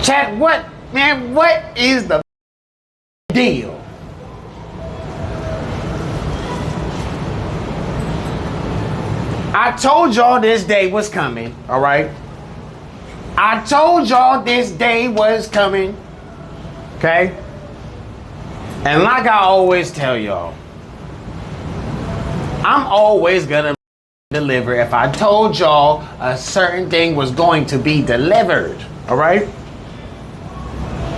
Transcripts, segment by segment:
Chat, what is the deal? I told y'all this day was coming, all right? I told y'all this day was coming, okay? And like I always tell y'all, I'm always gonna deliver if I told y'all a certain thing was going to be delivered, all right?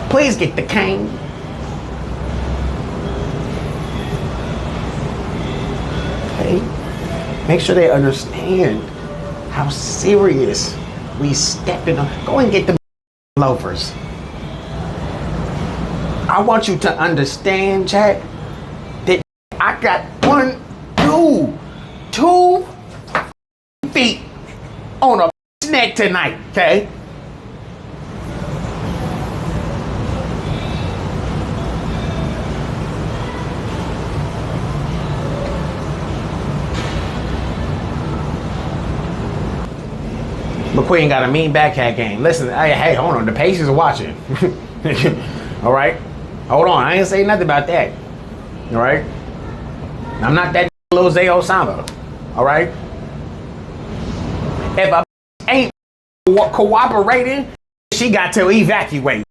Please get the cane. Okay? Make sure they understand how serious we stepping on. Go and get the loafers. I want you to understand, chat, that I got two feet on a neck tonight, okay? McQueen got a mean backhat game. Listen, hey, hold on. The Pacers are watching. All right? Hold on. I ain't saying nothing about that. All right? I'm not that little Zay Osama. All right? If a ain't cooperating, she got to evacuate.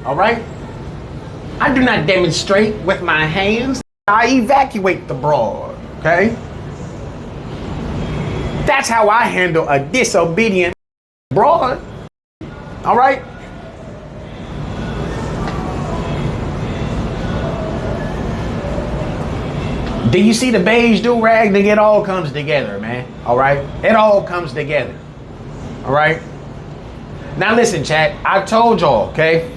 All right? I do not demonstrate with my hands. I evacuate the broad. Okay? That's how I handle a disobedient broad. All right? Do you see the beige do-rag? It all comes together, man. All right? It all comes together. All right? Now listen, chat. I told y'all, okay?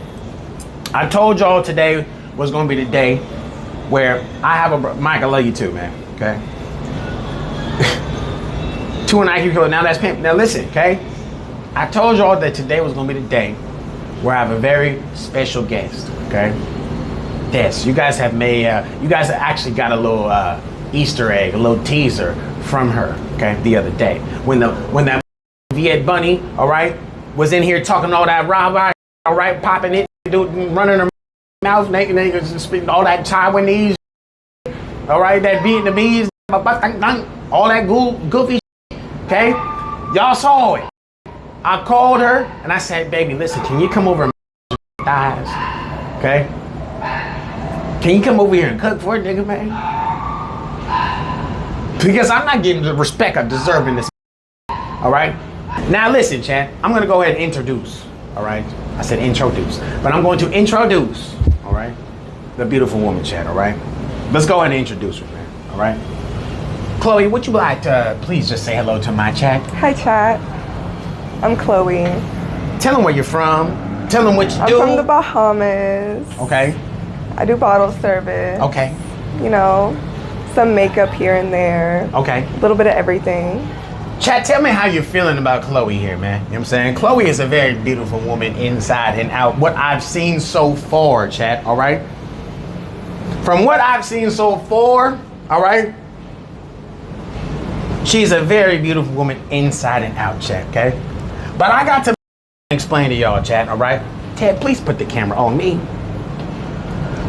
I told y'all today was going to be the day where I have a... Mike, I love you too, man. Okay? 2 and IQ. Now that's pimp. Now listen, okay? I told y'all that today was going to be the day where I have a very special guest, okay? Yes, you guys have made, you guys actually got a little Easter egg, a little teaser from her, okay, the other day. When that Viet Bunny, all right, was in here talking all that rah-rah, all right, popping it, running her mouth, naked, speaking all that Taiwanese, all right, that Vietnamese, all that goofy, okay? Y'all saw it. I called her and I said, baby, listen, can you come over and thighs, okay? Can you come over here and cook for it, nigga, man? Because I'm not getting the respect I deserve in this. All right? Now listen, chat. I'm going to go ahead and introduce. All right? I said introduce. But I'm going to introduce. All right? The beautiful woman, chat. All right? Let's go ahead and introduce her, man. All right? Chloe, would you like to please just say hello to my chat? Hi, chat. I'm Chloe. Tell them where you're from. Tell them what you do. I'm from the Bahamas. Okay. I do bottle service. Okay. You know, some makeup here and there. Okay. A little bit of everything. Chat, tell me how you're feeling about Chloe here, man. You know what I'm saying? Chloe is a very beautiful woman inside and out. What I've seen so far, chat, all right? From what I've seen so far, all right? She's a very beautiful woman inside and out, chat, okay? But I got to explain to y'all, chat, all right? Ted, please put the camera on me.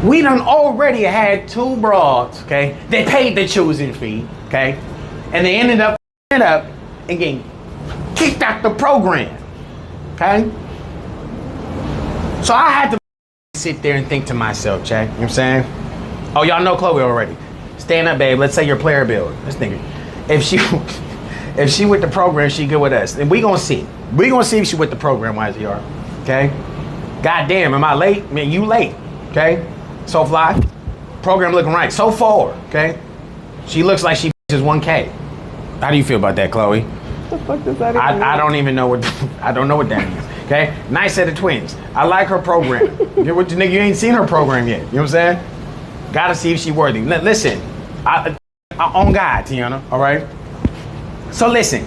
We done already had 2 broads, okay? They paid the choosing fee, okay? And they ended up and getting kicked out the program, okay? So I had to sit there and think to myself, chat, you know what I'm saying? Oh, y'all know Chloe already. Stand up, babe. Let's say your player build. Let's think. If she with the program, she good with us. And we gonna see. We gonna see if she with the program, YZR, okay? God damn, am I late? Man, you late, okay? So fly, program looking right so far, okay? She looks like she is 1K. How do you feel about that, Chloe? What the fuck does that even mean? I don't even know what I don't know what that means. Okay, nice set of twins. I like her program. You ain't seen her program yet. You know what I'm saying? Gotta see if she worthy. Listen, I on God, Tiana. All right. So listen,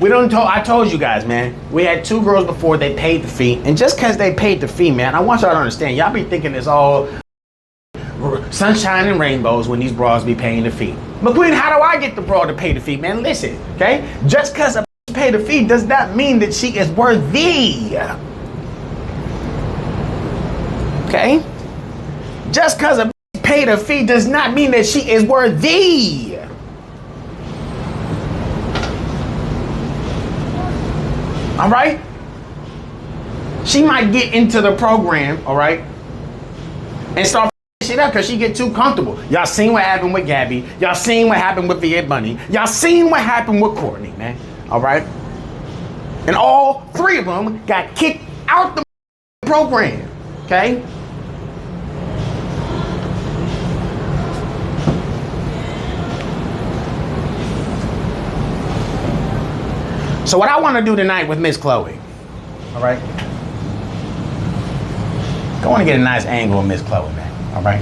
I told you guys, man. We had 2 girls before they paid the fee, and just cause they paid the fee, man, I want y'all to understand. Y'all be thinking it's all sunshine and rainbows when these bras be paying the fee. McQueen, how do I get the bra to pay the fee, man? Listen, okay? Just cause a pay the fee does not mean that she is worthy. Okay? Just because a paid a fee does not mean that she is worthy. All right? She might get into the program, all right, and start shit up because she get too comfortable. Y'all seen what happened with Gabby. Y'all seen what happened with Viet Bunny. Y'all seen what happened with Courtney, man. All right? And all three of them got kicked out the program, okay? So what I want to do tonight with Miss Chloe, all right? I want to get a nice angle of Miss Chloe, man, all right?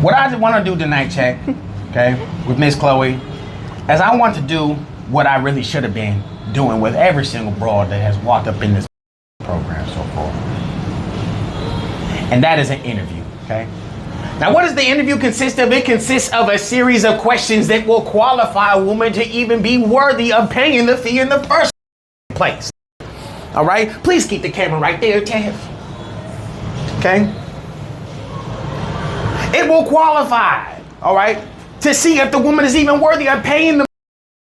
What I want to do tonight, chat, okay, with Miss Chloe, is I want to do what I really should have been doing with every single broad that has walked up in this program so far. And that is an interview, okay? Now, what does the interview consist of? It consists of a series of questions that will qualify a woman to even be worthy of paying the fee in the first place. All right? Please keep the camera right there, Tev. Okay? It will qualify, all right, to see if the woman is even worthy of paying the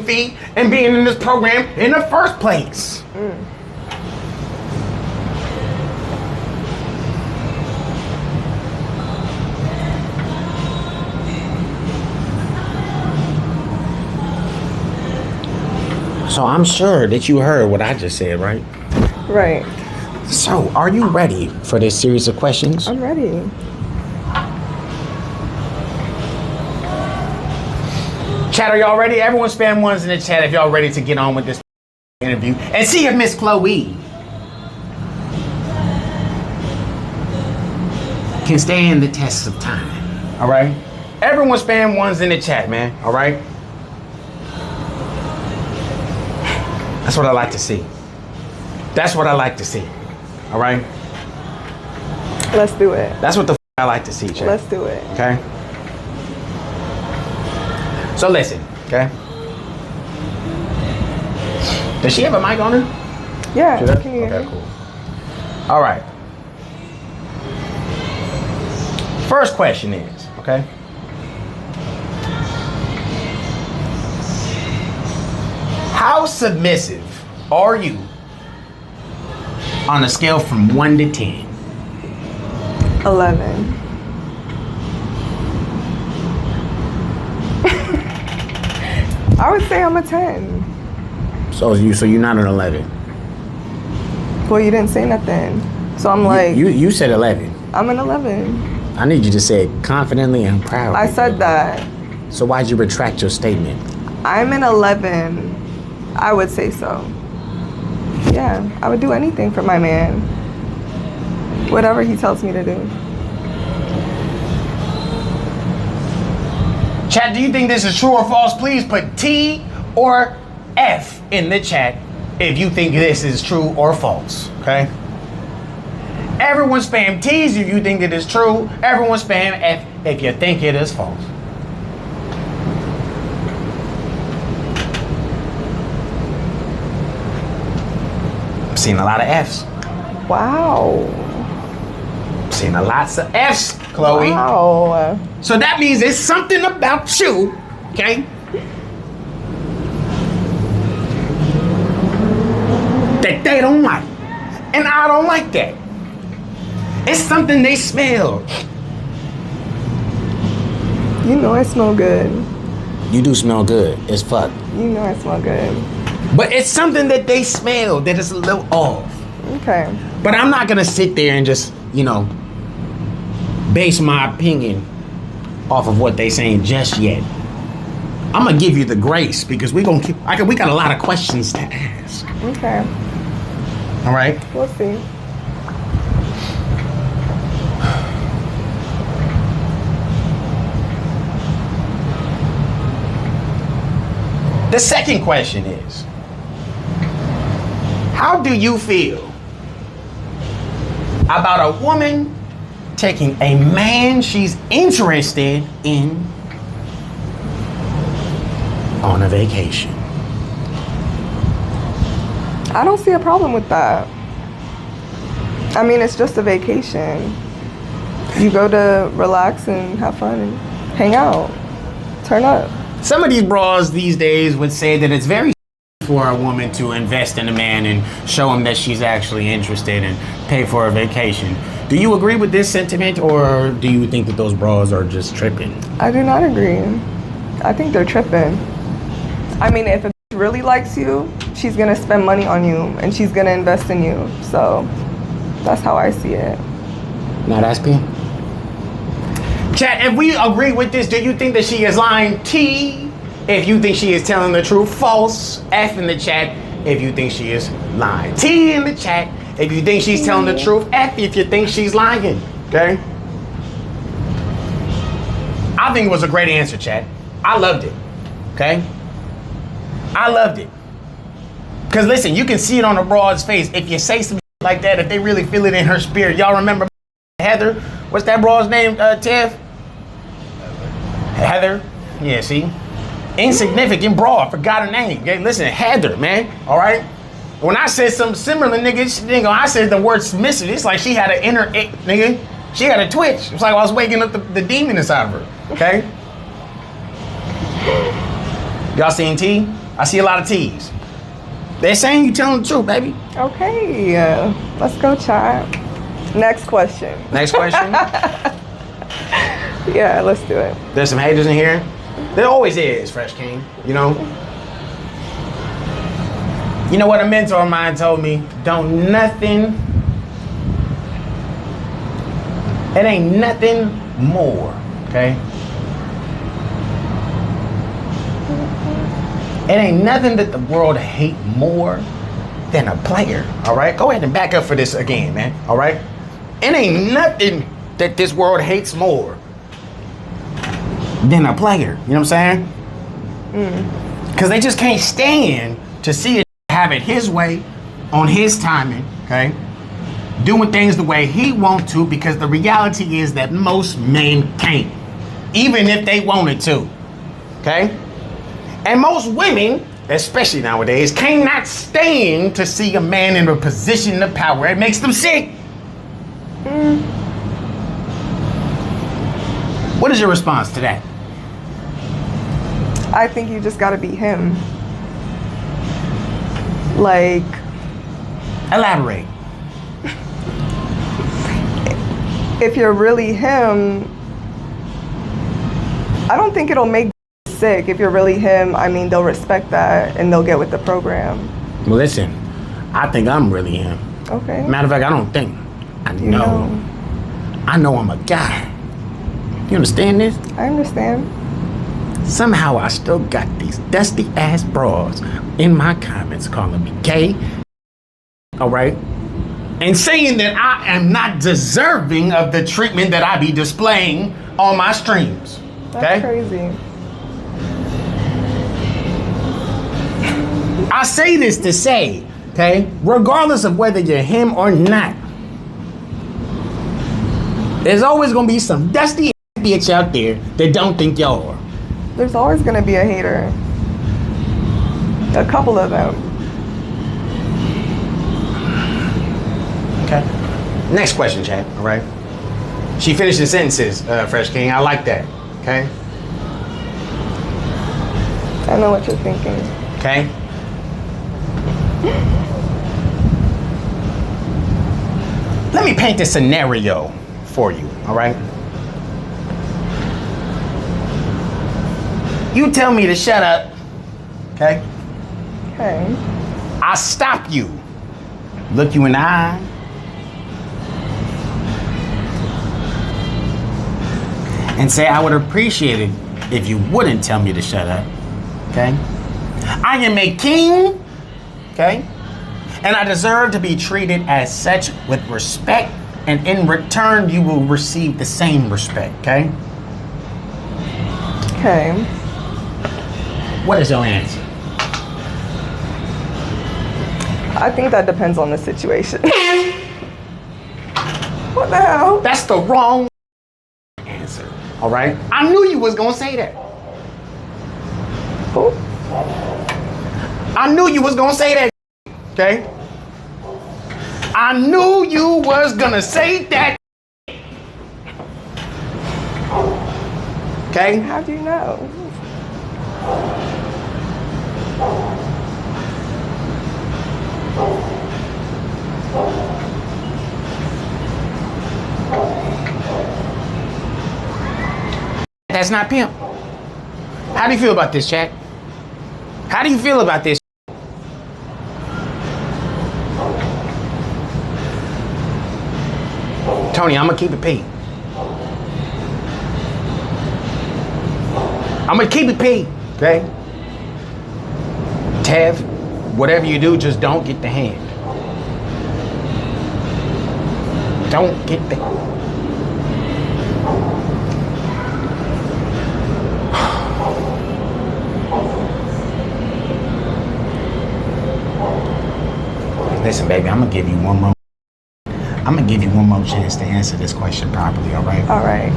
fee and being in this program in the first place. So I'm sure that you heard what I just said, right? Right. So are you ready for this series of questions? I'm ready. Chat, are y'all ready? Everyone spam ones in the chat if y'all ready to get on with this interview and see if Miss Chloe can stand the test of time. All right? Everyone spam ones in the chat, man. All right? That's what I like to see. That's what I like to see. All right? Let's do it. That's what the I like to see, chat. Let's do it. Okay? So listen, okay? Does she have a mic on her? Yeah. Can you hear Okay, me? cool. All right. First question is, okay? How submissive are you on a scale from 1 to 10? 11. I would say I'm a 10. So you're not an 11. Well, you didn't say nothing. So I'm like, You said 11. I'm an 11. I need you to say it confidently and proudly. I said that. So why'd you retract your statement? I'm an 11. I would say so. Yeah, I would do anything for my man. Whatever he tells me to do. Chat, do you think this is true or false? Please put T or F in the chat if you think this is true or false, okay? Everyone spam T's if you think it is true. Everyone spam F if you think it is false. I'm seeing a lot of F's. Wow. I'm seeing a lots of F's, Chloe. Wow. So that means it's something about you, okay? That they don't like. And I don't like that. It's something they smell. You know I smell good. You do smell good as fuck. You know I smell good. But it's something that they smell that is a little off. Okay. But I'm not gonna sit there and just, base my opinion off of what they saying just yet. I'm gonna give you the grace because we got a lot of questions to ask. Okay. All right? We'll see. The second question is, how do you feel about a woman taking a man she's interested in on a vacation? I don't see a problem with that. I mean, it's just a vacation. You go to relax and have fun and hang out. Turn up. Some of these bras these days would say that it's very for a woman to invest in a man and show him that she's actually interested and pay for a vacation. Do you agree with this sentiment, or do you think that those bras are just tripping? I do not agree. I think they're tripping. I mean, if a bitch really likes you, she's gonna spend money on you and she's gonna invest in you. So that's how I see it. Now that's pin. Chat, if we agree with this, do you think that she is lying? T. If you think she is telling the truth. False. F in the chat if you think she is lying. T in the chat if you think she's telling the truth. F if you think she's lying. Okay? I think it was a great answer, chat. I loved it. Okay? I loved it. Because listen, you can see it on a broad's face. If you say some like that, if they really feel it in her spirit. Y'all remember Heather? What's that broad's name, Tev? Heather. Yeah, see? Insignificant broad. I forgot her name. Okay? Listen, Heather, man. All right? When I said something similar, nigga, I said the word submissive. It's like she had an inner, nigga. She had a twitch. It's like I was waking up the demon inside of her. Okay? Y'all seen T? I see a lot of T's. They're saying you telling the truth, baby. Okay, let's go, chat. Next question. Next question. Yeah, let's do it. There's some haters in here. There always is, Fresh King. You know? You know what a mentor of mine told me? Don't nothing. It ain't nothing more, okay? It ain't nothing that the world hate more than a player, all right? Go ahead and back up for this again, man, all right? It ain't nothing that this world hates more than a player, you know what I'm saying? Because they just can't stand to see it have it his way, on his timing, okay? Doing things the way he wants to, because the reality is that most men can't, even if they wanted to, okay? And most women, especially nowadays, cannot stand to see a man in a position of power. It makes them sick. What is your response to that? I think you just gotta be him. Like, elaborate. If you're really him, I don't think it'll make sick. If you're really him, I mean, they'll respect that and they'll get with the program. Well, listen, I think I'm really him. Okay. Matter of fact, I don't think. I know. I know I'm a guy. You understand this? I understand. Somehow I still got these dusty ass bras in my comments calling me gay. All right? And saying that I am not deserving of the treatment that I be displaying on my streams. That's crazy. I say this to say, okay, regardless of whether you're him or not, there's always gonna be some dusty ass bitch out there that don't think y'all are. There's always gonna be a hater. A couple of them. Okay. Next question, chat. All right. She finished the sentences, Fresh King. I like that. Okay. I know what you're thinking. Okay. Let me paint this scenario for you. All right. You tell me to shut up. Okay. Okay. I stop you. Look you in the eye. And say I would appreciate it if you wouldn't tell me to shut up. Okay? I am a king. Okay? And I deserve to be treated as such with respect. And in return, you will receive the same respect. Okay? Okay. What is your answer? I think that depends on the situation. What the hell? That's the wrong answer. All right? I knew you was gonna say that. Oh. I knew you was gonna say that. Okay? I knew you was gonna say that. Okay? How do you know? That's not pimp. How do you feel about this, chat? How do you feel about this? Tony, I'm gonna keep it P. I'm gonna keep it P, okay? Tev, whatever you do, just don't get the hand. Don't get the... Listen, baby, I'm gonna give you one more. I'm gonna give you one more chance to answer this question properly, all right? All right.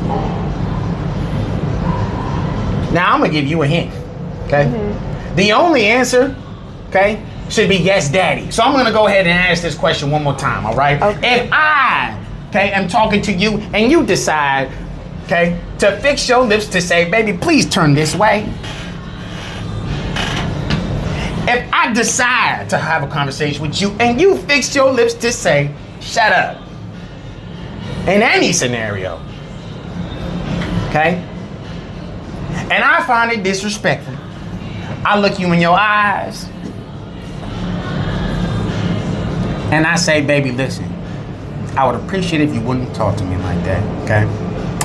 Now I'm gonna give you a hint, okay? The only answer, okay, should be yes, daddy. So I'm gonna go ahead and ask this question one more time, all right? Okay. If I, okay, am talking to you and you decide, okay, to fix your lips to say, baby, please turn this way. If I decide to have a conversation with you and you fix your lips to say, shut up, in any scenario, okay? And I find it disrespectful. I look you in your eyes and I say, baby, listen, I would appreciate if you wouldn't talk to me like that, okay?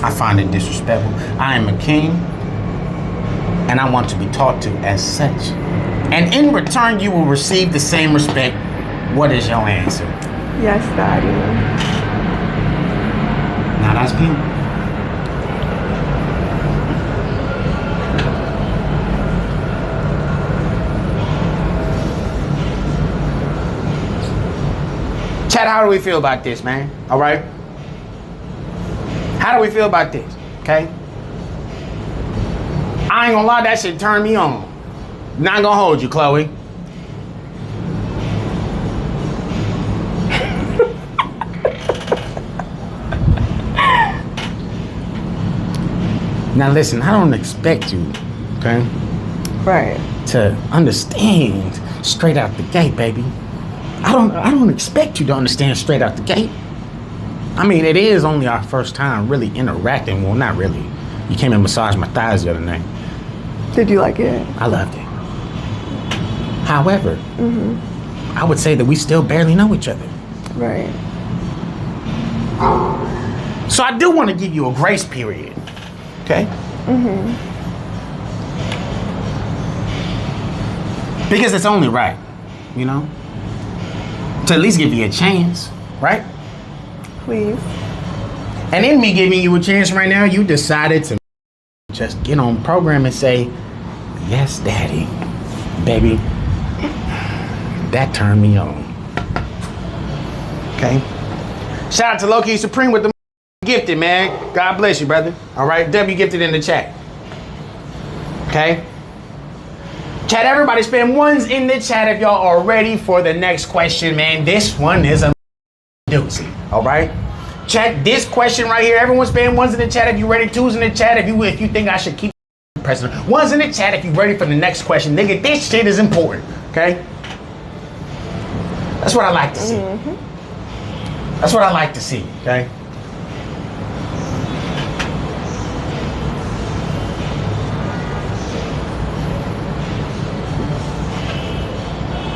I find it disrespectful. I am a king and I want to be taught to as such. And in return, you will receive the same respect. What is your answer? Yes, daddy. Now that's pimp. Chat, how do we feel about this, man? All right? How do we feel about this? Okay? I ain't gonna lie, that shit turned me on. Not gonna hold you, Chloe. Now listen, I don't expect you, okay? Right. To understand straight out the gate, baby. I don't expect you to understand straight out the gate. I mean, it is only our first time really interacting. Well, not really. You came and massaged my thighs the other night. Did you like it? I loved it. However, I would say that we still barely know each other. Right. So I do want to give you a grace period, okay? Because it's only right, you know? To at least give you a chance, right? Please. And in me giving you a chance right now, you decided to just get on program and say, yes, daddy, baby. That turned me on. Okay? Shout out to Low-Key Supreme with the gifted, man. God bless you, brother. All right? W gifted in the chat. Okay? Chat, everybody spam ones in the chat if y'all are ready for the next question, man. This one is a doozy. All right? Chat, this question right here. Everyone spam ones in the chat if you ready. Twos in the chat if you think I should keep pressing. Ones in the chat if you ready for the next question. Nigga, this shit is important. Okay? That's what I like to see. That's what I like to see, okay?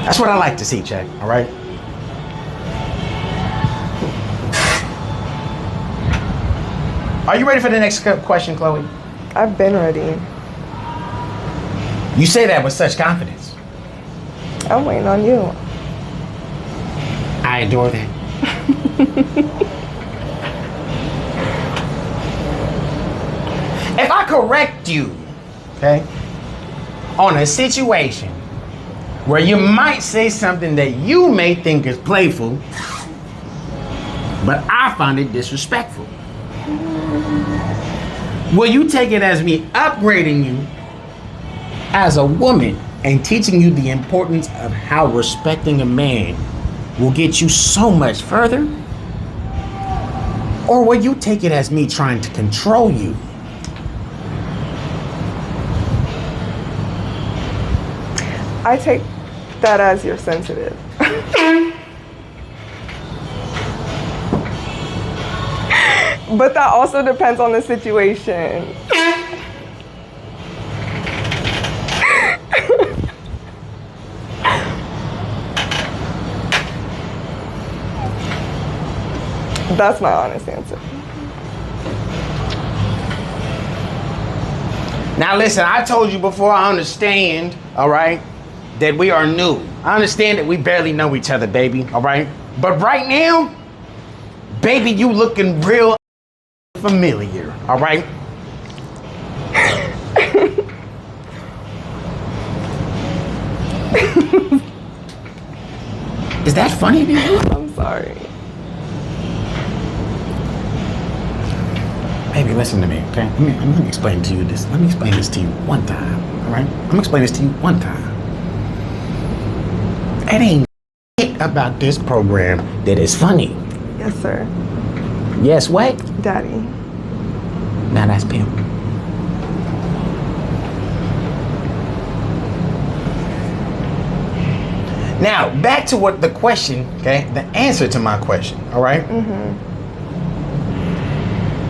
That's what I like to see, Chad, all right? Are you ready for the next question, Chloe? I've been ready. You say that with such confidence. I'm waiting on you. I adore that. If I correct you, okay, on a situation where you might say something that you may think is playful, but I find it disrespectful, will you take it as me upgrading you as a woman and teaching you the importance of how respecting a man will get you so much further? Or will you take it as me trying to control you? I take that as you're sensitive. But that also depends on the situation. That's my honest answer. Now listen, I told you before, I understand, all right, that we are new. I understand that we barely know each other, baby, all right? But right now, baby, you looking real familiar, all right? Is that funny to you? I'm sorry. Baby, listen to me, okay? Let me explain to you this. Let me explain this to you one time, all right? I'm gonna explain this to you one time. It ain't shit about this program that is funny. Yes, sir. Yes, what? Daddy. Now that's pimp. Now, back to what the question, okay? The answer to my question, all right? Mm-hmm.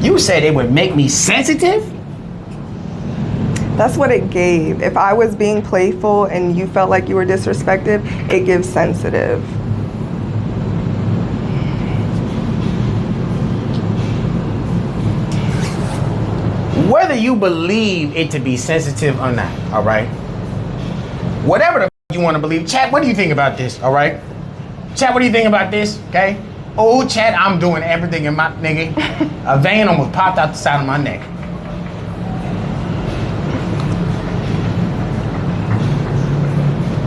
You said it would make me sensitive? That's what it gave. If I was being playful and you felt like you were disrespected, it gives sensitive. Whether you believe it to be sensitive or not, all right? Whatever the you want to believe. Chat, what do you think about this, all right? Chat, what do you think about this, okay? Oh, chat, I'm doing everything in my nigga. A vein almost popped out the side of my neck.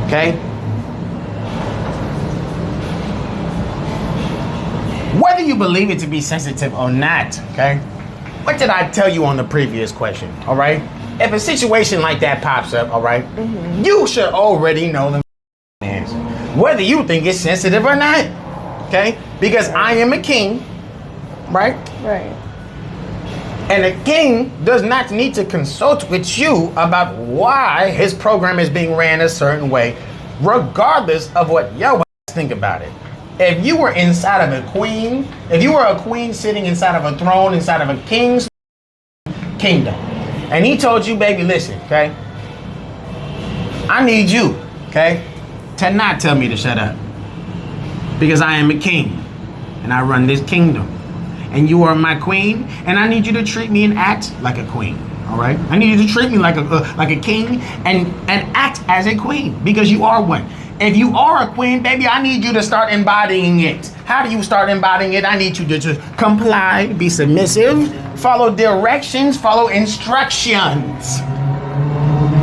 Okay? Whether you believe it to be sensitive or not, okay? What did I tell you on the previous question, all right? If a situation like that pops up, all right, you should already know the answer. Whether you think it's sensitive or not, okay? Because I am a king, right? Right. And a king does not need to consult with you about why his program is being ran a certain way, regardless of what your think about it. If you were inside of a queen, if you were a queen sitting inside of a throne, inside of a king's kingdom, and he told you, baby, listen, okay? I need you, okay, to not tell me to shut up. Because I am a king, and I run this kingdom. And you are my queen, and I need you to treat me and act like a queen, all right? I need you to treat me like a king and act as a queen, because you are one. If you are a queen, baby, I need you to start embodying it. How do you start embodying it? I need you to just comply, be submissive, follow directions, follow instructions,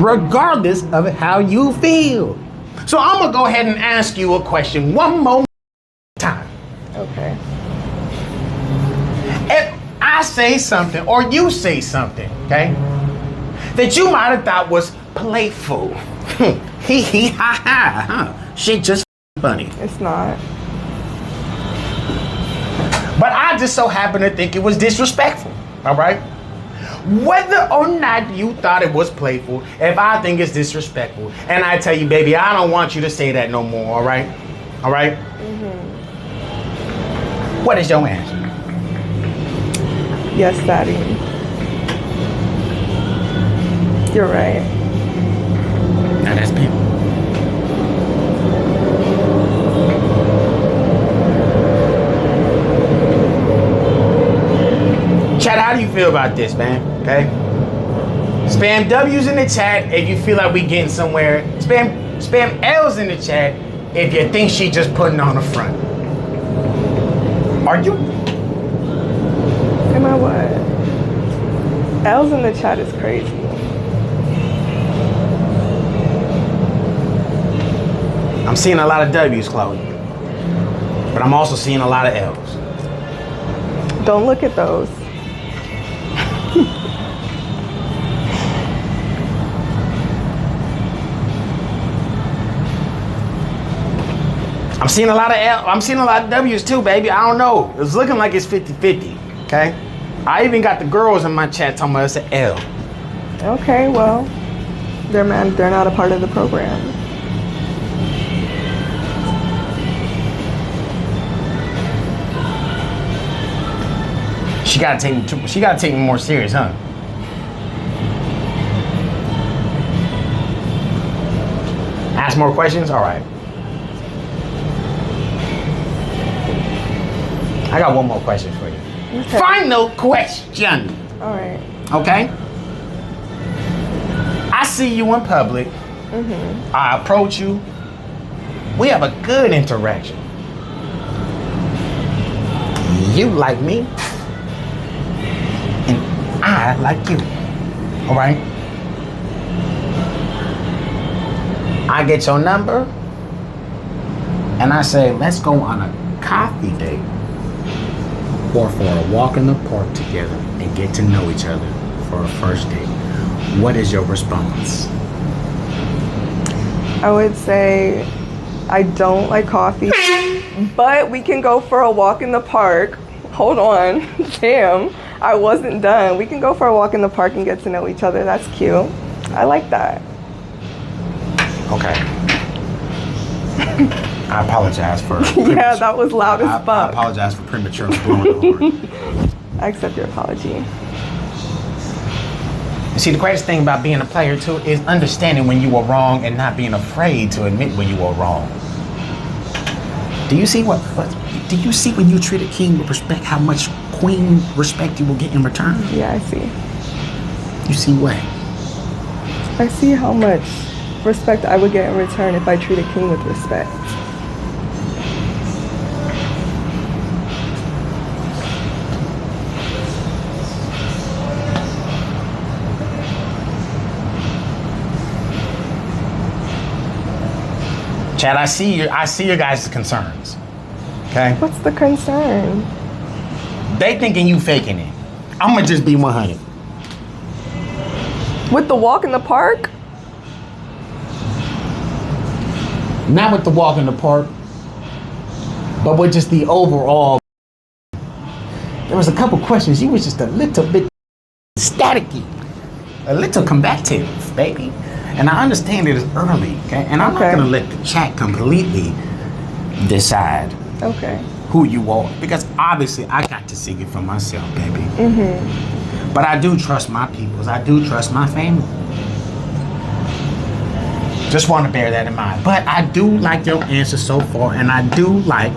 regardless of how you feel. So I'm gonna go ahead and ask you a question one more time. Okay. If I say something or you say something, okay, that you might have thought was playful, hee hee ha ha, huh? Shit just funny. It's not. But I just so happen to think it was disrespectful, all right? Whether or not you thought it was playful, if I think it's disrespectful, and I tell you, baby, I don't want you to say that no more, all right? All right? What is your answer? Yes, Daddy. You're right. Now that's pimp. Chat, how do you feel about this, man? Okay? Spam W's in the chat if you feel like we getting somewhere. Spam L's in the chat if you think she just putting on a front. Are you? Am I what? L's in the chat is crazy. I'm seeing a lot of W's, Chloe. But I'm also seeing a lot of L's. Don't look at those. I'm seeing a lot of I'm seeing a lot of W's too, baby. I don't know. It's looking like it's 50-50. Okay. I even got the girls in my chat talking about it's an L. Okay, well, they're not a part of the program. She gotta take me more serious, huh? Ask more questions? All right. I got one more question for you. Okay. Final question. All right. Okay? I see you in public. Mm-hmm. I approach you. We have a good interaction. You like me, and I like you. All right? I get your number, and I say, let's go on a coffee date, or for a walk in the park together and get to know each other for a first date. What is your response? I would say I don't like coffee, but we can go for a walk in the park. Hold on. Damn, I wasn't done. We can go for a walk in the park and get to know each other. That's cute. I like that. Okay. I apologize for yeah, that was loud as fuck. I apologize for prematurely blowing the horn. I accept your apology. You see, the greatest thing about being a player too is understanding when you were wrong and not being afraid to admit when you were wrong. Do you see do you see when you treat a king with respect how much queen respect you will get in return? Yeah, I see. You see what? I see how much respect I would get in return if I treat a king with respect. Chad, I see your guys' concerns. Okay? What's the concern? They thinking you faking it. I'm gonna just be 100. With the walk in the park? Not with the walk in the park, but with just the overall. There was a couple questions. You was just a little bit staticky, a little combative, baby. And I understand it is early, okay? And I'm not gonna let the chat completely decide who you are, because obviously I got to see it for myself, baby. Mm-hmm. But I do trust my peoples. I do trust my family. Just want to bear that in mind. But I do like your answer so far, and I do like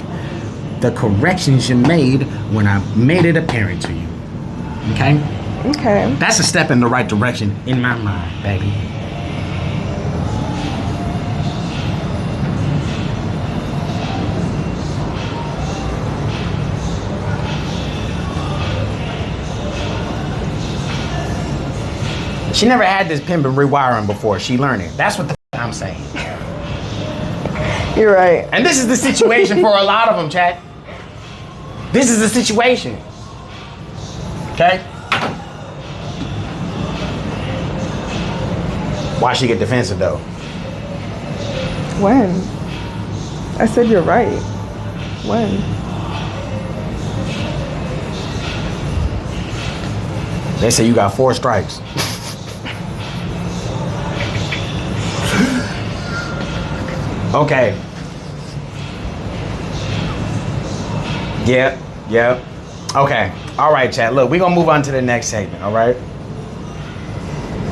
the corrections you made when I made it apparent to you. Okay? Okay. That's a step in the right direction in my mind, baby. She never had this pin and rewiring before. She learned it. That's what the I'm saying. You're right. And this is the situation for a lot of them, Chad. This is the situation. Okay? Why she get defensive though? When? I said you're right. When? They say you got 4 strikes. Okay. Yep. Okay. All right, chat. Look, we're gonna move on to the next segment. All right.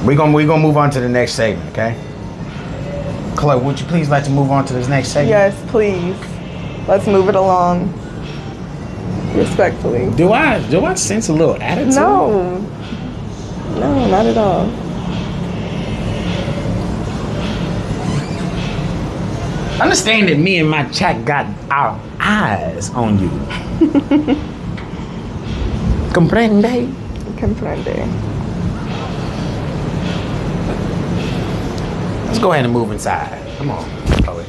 We're gonna move on to the next segment. Okay. Chloe, would you please like to move on to this next segment? Yes, please. Let's move it along. Respectfully. Do I sense a little attitude? No, not at all. Understand that me and my chat got our eyes on you. Comprende? Comprende. Let's go ahead and move inside. Come on, Chloe.